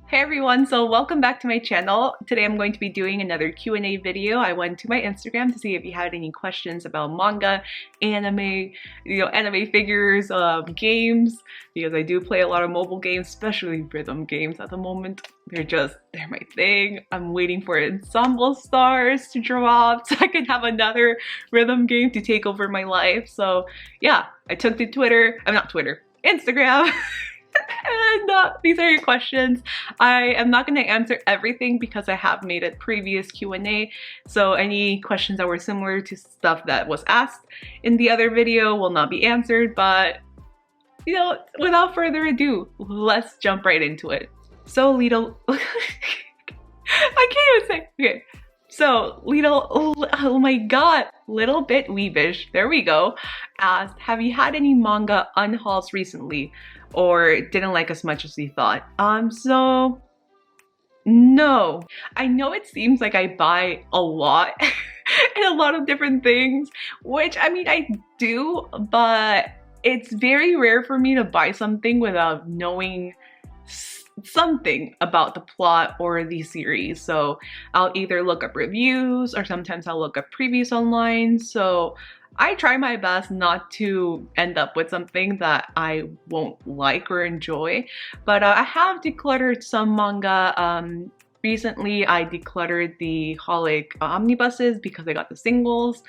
Hey everyone, so welcome back to my channel. Today I'm going to be doing another Q&A video. I went to my Instagram to see if you had any questions about manga, anime, anime figures, games, because I do play a lot of mobile games, especially rhythm games at the moment. They're my thing. I'm waiting for Ensemble Stars to drop so I can have another rhythm game to take over my life. So yeah, I took to Instagram. And these are your questions. I am not going to answer everything because I have made a previous Q&A, so any questions that were similar to stuff that was asked in the other video will not be answered, but without further ado, let's jump right into it. So little I can't even say. Okay. So oh my god, Little Bit Weebish, there we go, asked, have you had any manga unhauls recently or didn't like as much as you thought? So no. I know it seems like I buy a lot and a lot of different things, which I mean I do, but it's very rare for me to buy something without knowing something about the plot or the series. So I'll either look up reviews or sometimes I'll look up previews online. So I try my best not to end up with something that I won't like or enjoy. But I have decluttered some manga. Recently I decluttered the Holic omnibuses because I got the singles.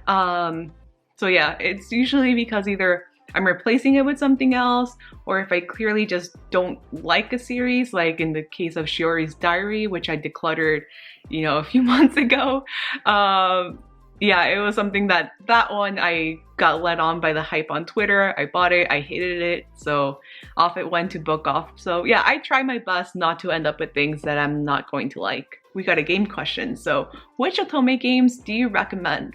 So yeah, it's usually because either I'm replacing it with something else, or if I clearly just don't like a series, like in the case of Shiori's Diary, which I decluttered, a few months ago. Yeah, it was something that one I got led on by the hype on Twitter. I bought it, I hated it, so off it went to book off. So yeah, I try my best not to end up with things that I'm not going to like. We got a game question. So which otome games do you recommend?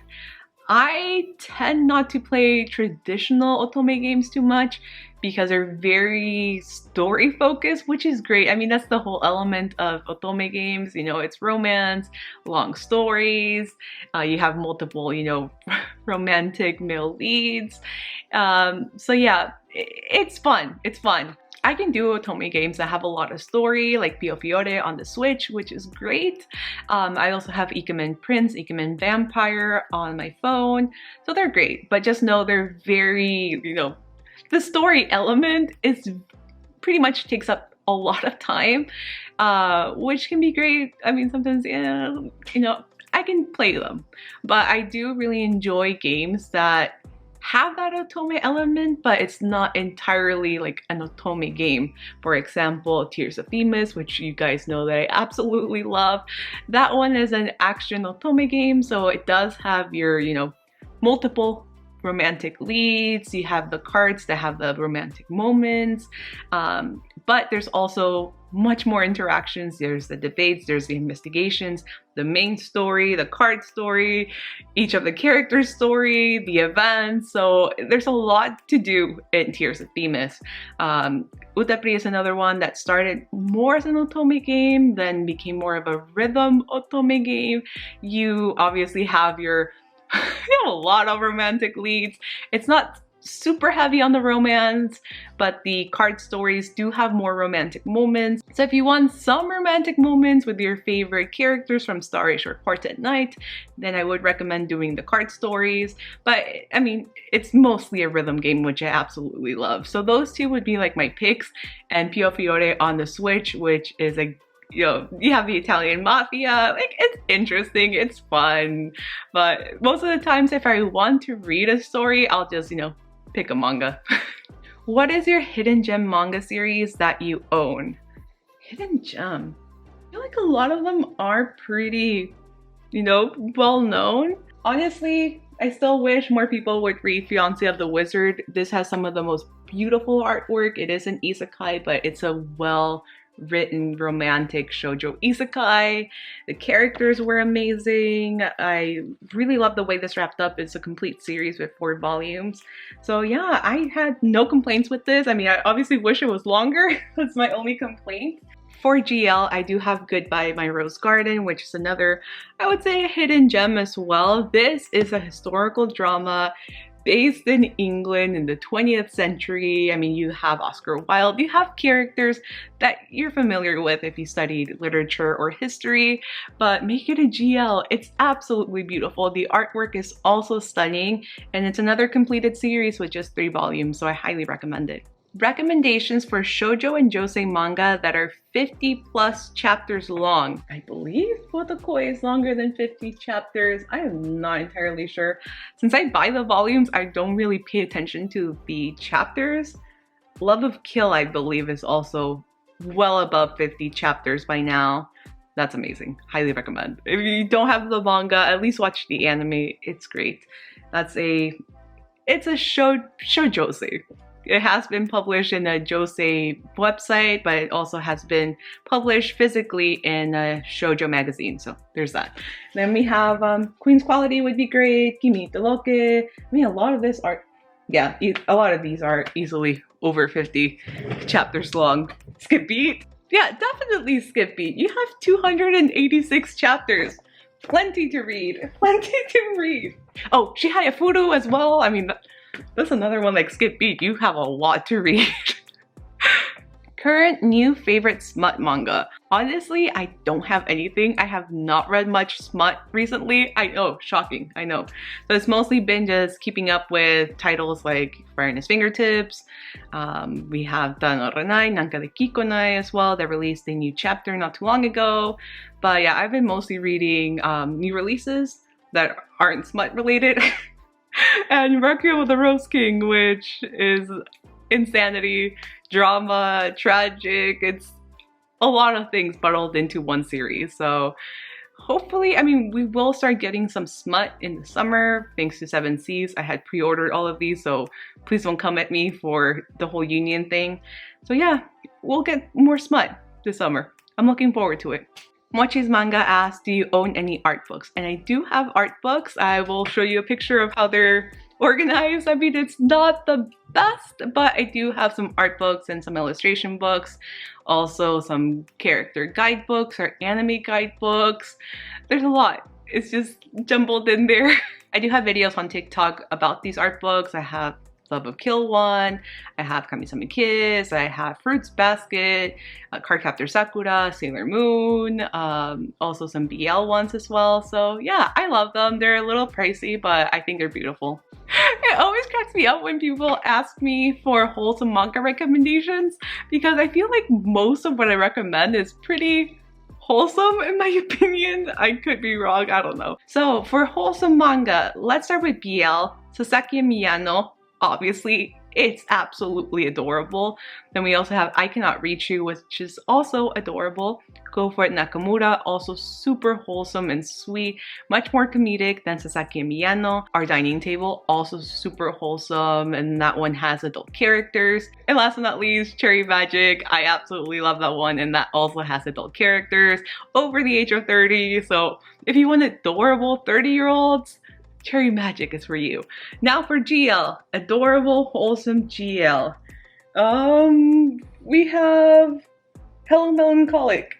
I tend not to play traditional otome games too much because they're very story focused, which is great. I mean, that's the whole element of otome games. It's romance, long stories. You have multiple, romantic male leads. So yeah, it's fun. It's fun. I can do otome games that have a lot of story, like Pio Fiore on the Switch, which is great. I also have Ikemen Prince, Ikemen Vampire on my phone, so they're great. But just know they're very, the story element is pretty much takes up a lot of time, which can be great. I mean, sometimes, I can play them, but I do really enjoy games that have that otome element, but it's not entirely like an otome game. For example, Tears of Themis, which you guys know that I absolutely love. That one is an action otome game, so it does have your, multiple romantic leads. You have the cards that have the romantic moments, but there's also much more interactions. There's the debates, there's the investigations, the main story, the card story, each of the characters' story, the events. So there's a lot to do in Tears of Themis. Utapri is another one that started more as an otome game, then became more of a rhythm otome game. You obviously have you have a lot of romantic leads. It's not super heavy on the romance, but the card stories do have more romantic moments. So if you want some romantic moments with your favorite characters from Starry or Quartet Night, then I would recommend doing the card stories. But I mean, it's mostly a rhythm game, which I absolutely love. So those two would be like my picks, and Pio Fiore on the Switch, which is a you have the Italian mafia. Like, it's interesting, it's fun, but most of the times if I want to read a story, I'll just, pick a manga. What is your hidden gem manga series that you own? Hidden gem? I feel like a lot of them are pretty, well known. Honestly, I still wish more people would read Fiancé of the Wizard. This has some of the most beautiful artwork. It is an isekai, but it's a well-written romantic shoujo isekai. The characters were amazing. I really love the way this wrapped up. It's a complete series with 4 volumes. So yeah, I had no complaints with this. I mean, I obviously wish it was longer. That's my only complaint. For GL, I do have Goodbye My Rose Garden, which is another, I would say, a hidden gem as well. This is a historical drama, based in England in the 20th century. I mean, you have Oscar Wilde, you have characters that you're familiar with if you studied literature or history, but make it a GL. It's absolutely beautiful. The artwork is also stunning, and it's another completed series with just 3 volumes, so I highly recommend it. Recommendations for shoujo and josei manga that are 50 plus chapters long. I believe Fotokoi is longer than 50 chapters. I am not entirely sure. Since I buy the volumes, I don't really pay attention to the chapters. Love of Kill, I believe, is also well above 50 chapters by now. That's amazing. Highly recommend. If you don't have the manga, at least watch the anime. It's great. It's a shoujosei. It has been published in a josei website, but it also has been published physically in a shoujo magazine, so there's that. Then we have Queen's Quality would be great, Kimi to Loke. I mean, a lot of these are easily over 50 chapters long. Skip Beat? Yeah, definitely Skip Beat. You have 286 chapters. Plenty to read. Plenty to read. Oh, Shihaya Furu as well. I mean, that's another one like Skip Beat. You have a lot to read. Current new favorite smut manga. Honestly, I don't have anything. I have not read much smut recently. I know, shocking, I know. So it's mostly been just keeping up with titles like Fire in His Fingertips. We have Tano Renai, Nanka de Kikonai as well. That released a new chapter not too long ago. But yeah, I've been mostly reading new releases that aren't smut related. And Requiem of the Rose King, which is insanity, drama, tragic. It's a lot of things bundled into one series. So hopefully, I mean, we will start getting some smut in the summer thanks to 7 Seas. I had pre-ordered all of these, so please don't come at me for the whole union thing. So yeah, we'll get more smut this summer. I'm looking forward to it. Mochi's Manga asked, do you own any art books? And I do have art books. I will show you a picture of how they're organized. I mean, it's not the best, but I do have some art books and some illustration books. Also some character guidebooks or anime guidebooks. There's a lot. It's just jumbled in there. I do have videos on TikTok about these art books. I have Love of Kill one, I have Kamisama Kiss, I have Fruits Basket, Cardcaptor Sakura, Sailor Moon, also some BL ones as well. So yeah, I love them. They're a little pricey, but I think they're beautiful. It always cracks me up when people ask me for wholesome manga recommendations, because I feel like most of what I recommend is pretty wholesome in my opinion. I could be wrong, I don't know. So for wholesome manga, let's start with BL, Sasaki Miyano. Obviously, it's absolutely adorable. Then we also have I Cannot Reach You, which is also adorable. Go For It Nakamura, also super wholesome and sweet. Much more comedic than Sasaki and Miyano. Our Dining Table, also super wholesome, and that one has adult characters. And last but not least, Cherry Magic. I absolutely love that one, and that also has adult characters over the age of 30. So if you want adorable 30-year-olds, Cherry Magic is for you. Now for GL, adorable, wholesome GL. We have Hello Melancholic.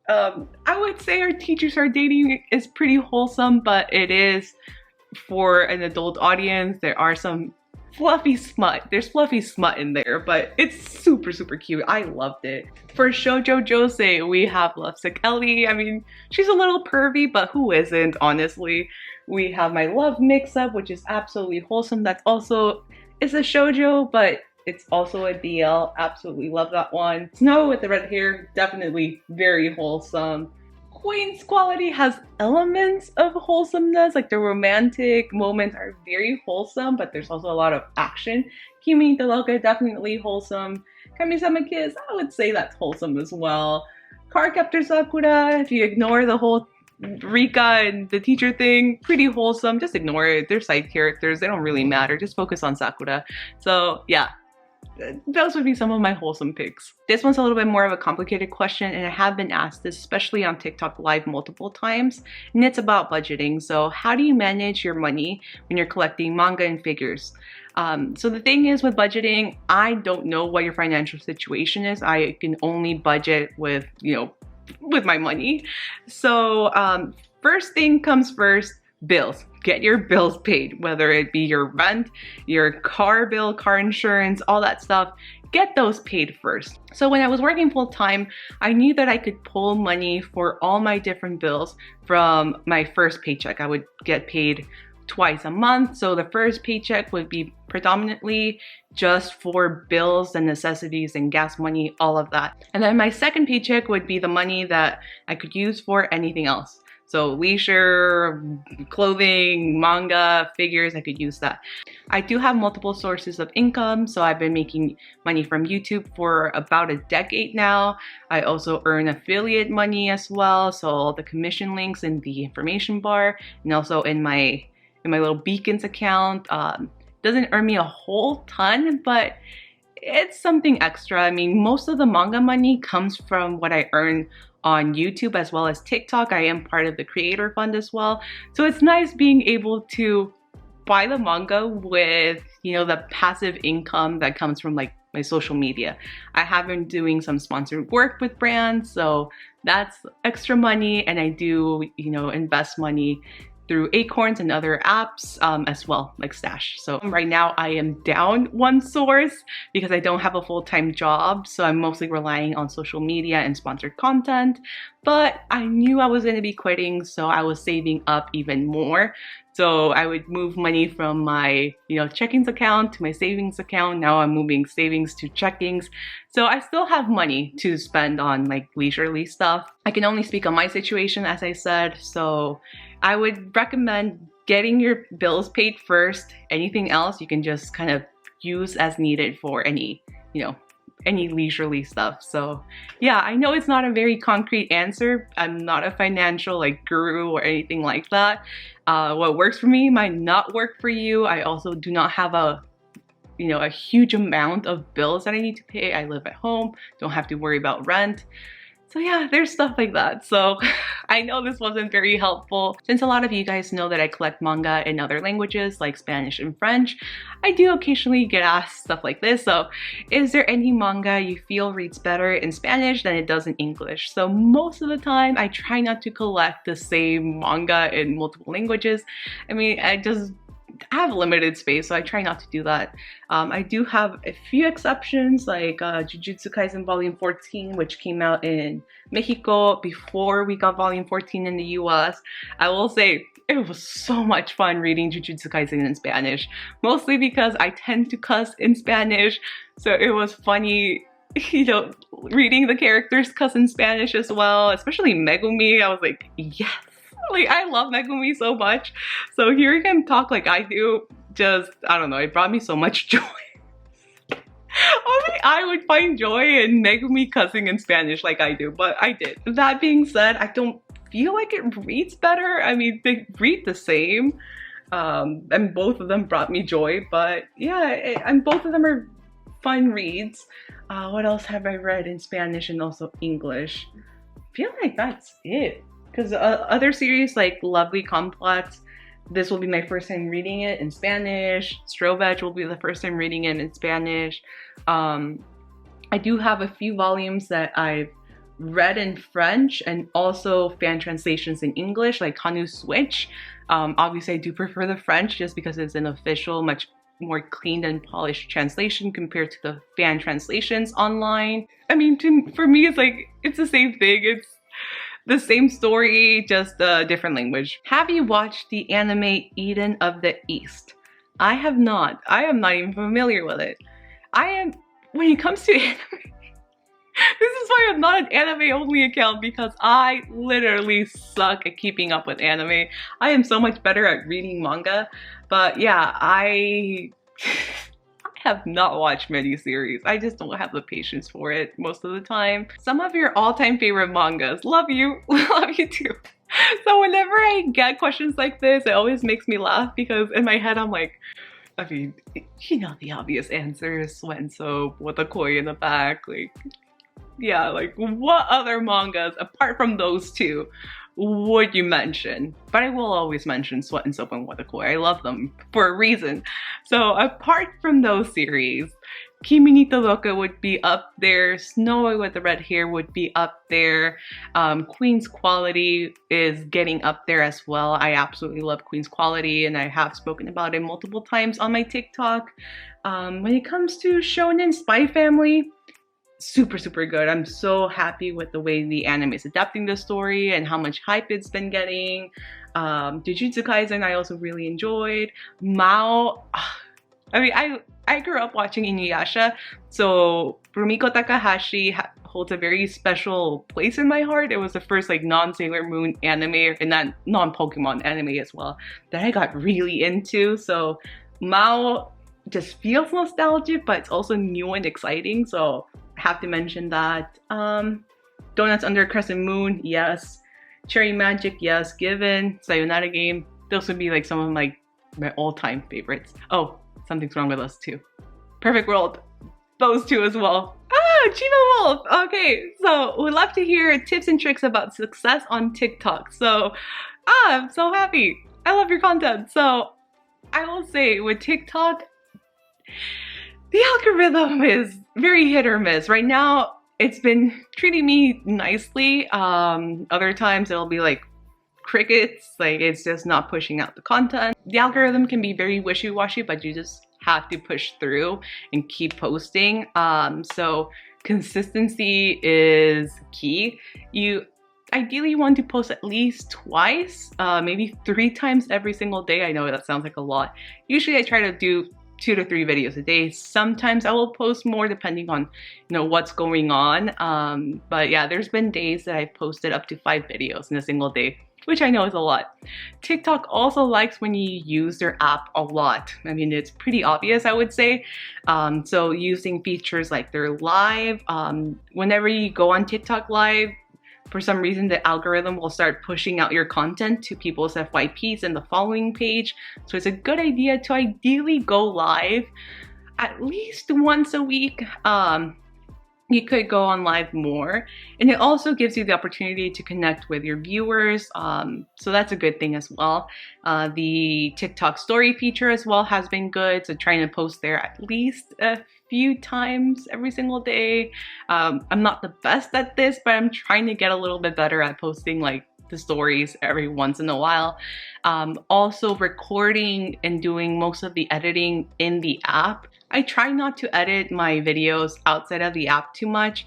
I would say Our Teachers Are Dating is pretty wholesome, but it is for an adult audience. There are some fluffy smut. There's fluffy smut in there, but it's super, super cute. I loved it. For shoujo josei, we have Lovesick Ellie. I mean, she's a little pervy, but who isn't, honestly? We have My Love Mix-Up, which is absolutely wholesome. That's also, it's a shoujo, but it's also a BL. Absolutely love that one. Snow with the red hair, definitely very wholesome. Queen's Quality has elements of wholesomeness, like the romantic moments are very wholesome, but there's also a lot of action. Kimi to Loka, definitely wholesome. Kamisama Kiss, I would say that's wholesome as well. Cardcaptor Sakura, if you ignore the whole Rika and the teacher thing, pretty wholesome. Just ignore it. They're side characters. They don't really matter. Just focus on Sakura. So yeah, those would be some of my wholesome picks. This one's a little bit more of a complicated question, and I have been asked this, especially on TikTok Live multiple times, and it's about budgeting. So how do you manage your money when you're collecting manga and figures? So the thing is with budgeting, I don't know what your financial situation is. I can only budget with, with my money. So first thing comes first, bills. Get your bills paid, whether it be your rent, your car bill, car insurance, all that stuff. Get those paid first. So when I was working full time, I knew that I could pull money for all my different bills from my first paycheck. I would get paid twice a month. So the first paycheck would be predominantly just for bills and necessities and gas money, all of that. And then my second paycheck would be the money that I could use for anything else. So leisure, clothing, manga, figures, I could use that. I do have multiple sources of income. So I've been making money from YouTube for about a decade now. I also earn affiliate money as well. So all the commission links in the information bar and also in my little Beacons account. Doesn't earn me a whole ton, but it's something extra. I mean, most of the manga money comes from what I earn on YouTube as well as TikTok. I am part of the creator fund as well. So it's nice being able to buy the manga with, you know, the passive income that comes from like my social media. I have been doing some sponsored work with brands, so that's extra money, and I do, you know, invest money through Acorns and other apps as well, like Stash. So right now I am down one source because I don't have a full-time job. So I'm mostly relying on social media and sponsored content, but I knew I was gonna be quitting, so I was saving up even more. So I would move money from my, you know, checkings account to my savings account. Now I'm moving savings to checkings. So I still have money to spend on like leisurely stuff. I can only speak on my situation, as I said. So I would recommend getting your bills paid first. Anything else you can just kind of use as needed for any, you know, any leisurely stuff. So yeah, I know it's not a very concrete answer. I'm not a financial like guru or anything like that. What works for me might not work for you. I also do not have a huge amount of bills that I need to pay. I live at home, don't have to worry about rent. So yeah, there's stuff like that. So I know this wasn't very helpful. Since a lot of you guys know that I collect manga in other languages like Spanish and French, I do occasionally get asked stuff like this. So is there any manga you feel reads better in Spanish than it does in English? So most of the time I try not to collect the same manga in multiple languages. I mean, I have limited space, so I try not to do that. I do have a few exceptions, like Jujutsu Kaisen Volume 14, which came out in Mexico before we got Volume 14 in the US. I will say it was so much fun reading Jujutsu Kaisen in Spanish, mostly because I tend to cuss in Spanish, so it was funny, you know, reading the characters cuss in Spanish as well, especially Megumi. I was like, yes! Like, I love Megumi so much. So hearing him talk like I do, just, I don't know, it brought me so much joy. Only I would find joy in Megumi cussing in Spanish like I do, but I did. That being said, I don't feel like it reads better. I mean, they read the same, and both of them brought me joy, but yeah, and both of them are fun reads. What else have I read in Spanish and also English? I feel like that's it. Because other series like Lovely Complex, this will be my first time reading it in Spanish. Strovech will be the first time reading it in Spanish. I do have a few volumes that I've read in French and also fan translations in English, like Hanu Switch. Obviously, I do prefer the French just because it's an official, much more cleaned and polished translation compared to the fan translations online. I mean, for me, it's like, it's the same thing. It's the same story, just a different language. Have you watched the anime Eden of the East? I have not. I am not even familiar with it. When it comes to anime, this is why I'm not an anime only account, because I literally suck at keeping up with anime. I am so much better at reading manga, but yeah, I have not watched many series. I just don't have the patience for it most of the time. Some of your all-time favorite mangas. Love you. Love you too. So whenever I get questions like this, it always makes me laugh because in my head I'm like, I mean, you know the obvious answers, Swen Soap with a koi in the back, like, Yeah, like what other mangas apart from those two would you mention? But I will always mention Sweat and Soap and Watakoi. I love them for a reason. So apart from those series, Kimi ni Toloka would be up there. Snow Boy with the Red Hair would be up there. Queen's Quality is getting up there as well. I absolutely love Queen's Quality, and I have spoken about it multiple times on my TikTok. When it comes to Shonen Spy Family, super good. I'm so happy with the way the anime is adapting the story and how much hype it's been getting. Jujutsu Kaisen I also really enjoyed. Mao, I mean, I grew up watching Inuyasha, so Rumiko Takahashi holds a very special place in my heart. It was the first like non-Sailor Moon anime, and not non-Pokemon anime as well, that I got really into. So Mao just feels nostalgic, but it's also new and exciting, so I have to mention that. Donuts Under Crescent Moon, yes. Cherry Magic, yes. Given, Sayonara Game, those would be like some of my all-time favorites. Oh, Something's Wrong with Us too. Perfect World, those two as well. Ah, Chiba Wolf. Okay, so we'd love to hear tips and tricks about success on TikTok. So, I'm so happy. I love your content. So, I will say with TikTok, the algorithm is very hit or miss. Right now, it's been treating me nicely. Other times it'll be like crickets, like it's just not pushing out the content. The algorithm can be very wishy-washy, but you just have to push through and keep posting. So consistency is key. You ideally want to post at least twice, maybe 3 times every single day. I know that sounds like a lot. Usually I try to do 2 to 3 videos a day. Sometimes I will post more depending on, you know, what's going on. But yeah, there's been days that I've posted up to 5 videos in a single day, which I know is a lot. TikTok also likes when you use their app a lot. I mean, it's pretty obvious, I would say. So using features like their live, whenever you go on TikTok live, for some reason the algorithm will start pushing out your content to people's FYPs in the following page. So it's a good idea to ideally go live at least once a week. You could go on live more, and it also gives you the opportunity to connect with your viewers, so that's a good thing as well. The TikTok story feature as well has been good, so trying to post there at least a few times every single day. I'm not the best at this, but I'm trying to get a little bit better at posting like the stories every once in a while. Also recording and doing most of the editing in the app. I try not to edit my videos outside of the app too much,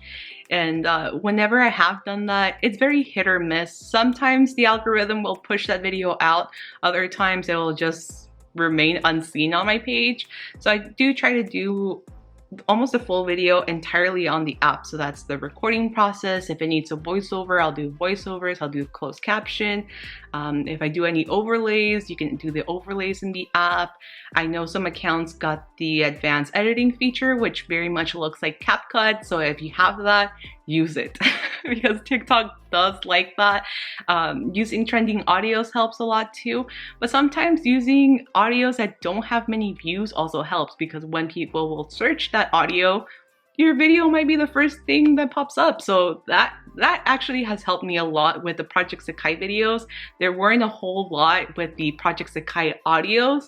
and whenever I have done that, it's very hit or miss. Sometimes the algorithm will push that video out, other times it will just remain unseen on my page. So I do try to do almost a full video entirely on the app. So that's the recording process. If it needs a voiceover, I'll do voiceovers, I'll do closed caption. If I do any overlays, you can do the overlays in the app. I know some accounts got the advanced editing feature, which very much looks like CapCut. So if you have that, use it because TikTok does like that. Using trending audios helps a lot too, but sometimes using audios that don't have many views also helps, because when people will search that audio, your video might be the first thing that pops up. So that actually has helped me a lot with the Project Sakai videos. There weren't a whole lot with the Project Sakai audios,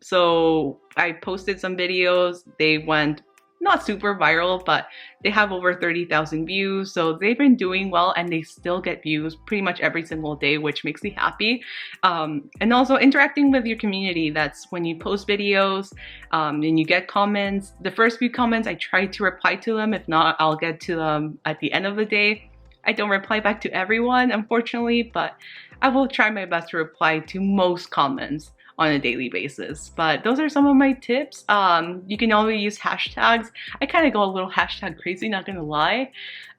so I posted some videos. They went not super viral, but they have over 30,000 views, so they've been doing well, and they still get views pretty much every single day, which makes me happy. And also interacting with your community. That's when you post videos and you get comments. The first few comments, I try to reply to them. If not, I'll get to them at the end of the day. I don't reply back to everyone, unfortunately, but I will try my best to reply to most comments on a daily basis. But those are some of my tips. You can always use hashtags. I kind of go a little hashtag crazy, not gonna lie,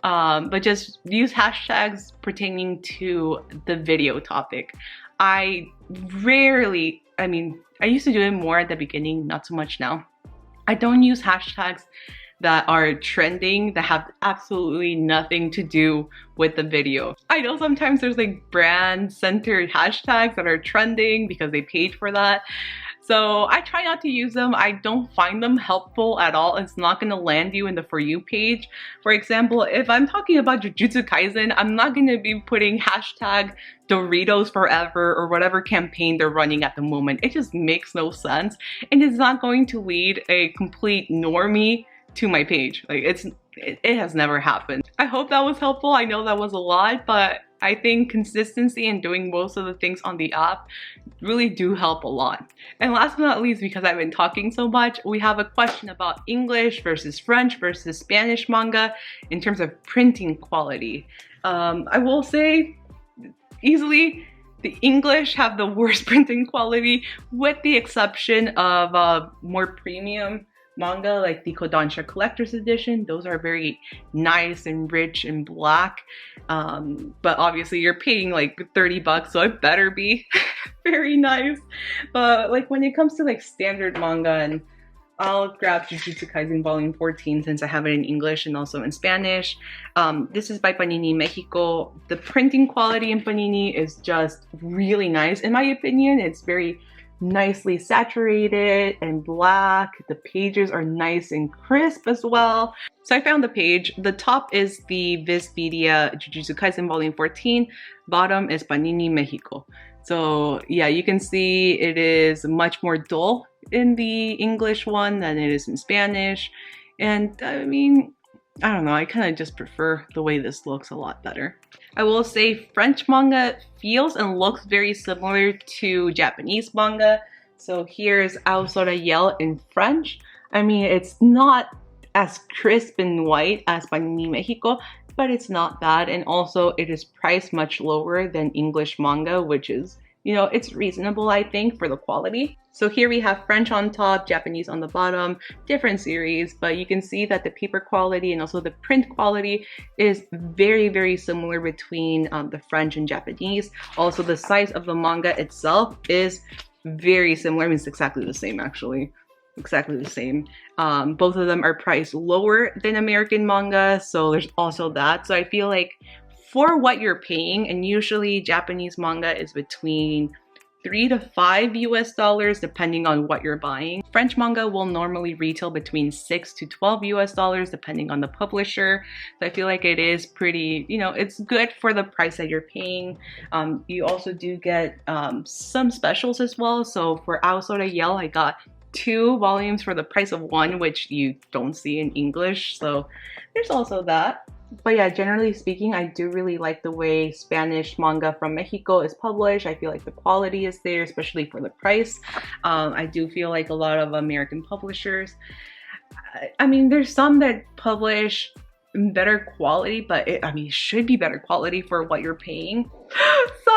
but just use hashtags pertaining to the video topic. I rarely, I mean, I used to do it more at the beginning, not so much now. I don't use hashtags that are trending that have absolutely nothing to do with the video. I know sometimes there's like brand centered hashtags that are trending because they paid for that. So So I try not to use them. I don't find them helpful at all. It's not going to land you in the For You page. For example, if I'm talking about Jujutsu Kaisen, I'm not going to be putting hashtag Doritos forever or whatever campaign they're running at the moment. It just makes no sense, and it's not going to lead a complete normie to my page. Like it has never happened. I hope that was helpful. I know that was a lot, but I think consistency and doing most of the things on the app really do help a lot. And last but not least, because I've been talking so much, we have a question about English versus French versus Spanish manga in terms of printing quality. I will say easily the English have the worst printing quality, with the exception of more premium manga like the Kodansha Collector's Edition. Those are very nice and rich and black, but obviously you're paying like 30 bucks, so it better be very nice. But like when it comes to like standard manga, and I'll grab Jujutsu Kaisen Volume 14 since I have it in English and also in Spanish. This is by Panini Mexico. The printing quality in Panini is just really nice. In my opinion, it's very nicely saturated and black. The pages are nice and crisp as well. So I found the page. The top is the Vizpedia Jujutsu Kaisen Volume 14. Bottom is Panini Mexico. So yeah, you can see it is much more dull in the English one than it is in Spanish. And I mean, I don't know, I kind of just prefer the way this looks a lot better. I will say French manga feels and looks very similar to Japanese manga. So here's Ao Sora Yell in French. I mean, it's not as crisp and white as Panini Mexico, but it's not bad. And also it is priced much lower than English manga, which is, you know, it's reasonable, I think, for the quality. So here we have French on top, Japanese on the bottom, different series, but you can see that the paper quality and also the print quality is very, very similar between the French and Japanese. Also, the size of the manga itself is very similar. I mean, it's exactly the same, actually. Exactly the same. Both of them are priced lower than American manga, so there's also that. So I feel like for what you're paying, and usually Japanese manga is between $3 to $5 US depending on what you're buying. French manga will normally retail between $6 to $12 US depending on the publisher. So I feel like it is pretty, you know, it's good for the price that you're paying. You also do get some specials as well. So for Ao Sora Yell, I got 2 volumes for the price of 1, which you don't see in English. So there's also that. But yeah, generally speaking, I do really like the way Spanish manga from Mexico is published. I feel like the quality is there, especially for the price. I do feel like a lot of American publishers, I mean, there's some that publish better quality, but it should be better quality for what you're paying. So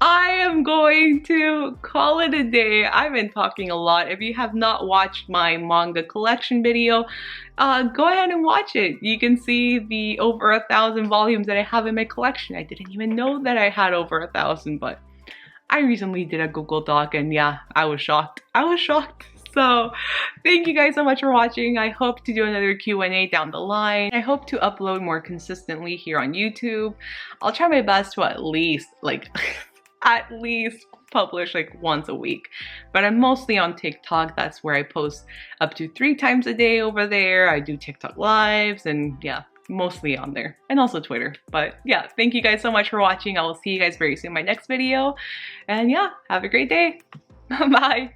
I am going to call it a day. I've been talking a lot. If you have not watched my manga collection video, go ahead and watch it. You can see the over 1,000 volumes that I have in my collection. I didn't even know that I had over 1,000, but I recently did a Google Doc, and yeah, I was shocked. I was shocked. So thank you guys so much for watching. I hope to do another Q&A down the line. I hope to upload more consistently here on YouTube. I'll try my best to at least publish like once a week, but I'm mostly on TikTok. That's where I post up to 3 times a day over there. I do TikTok lives, and yeah, mostly on there, and also Twitter. But yeah, thank you guys so much for watching. I will see you guys very soon in my next video, and yeah, have a great day. Bye.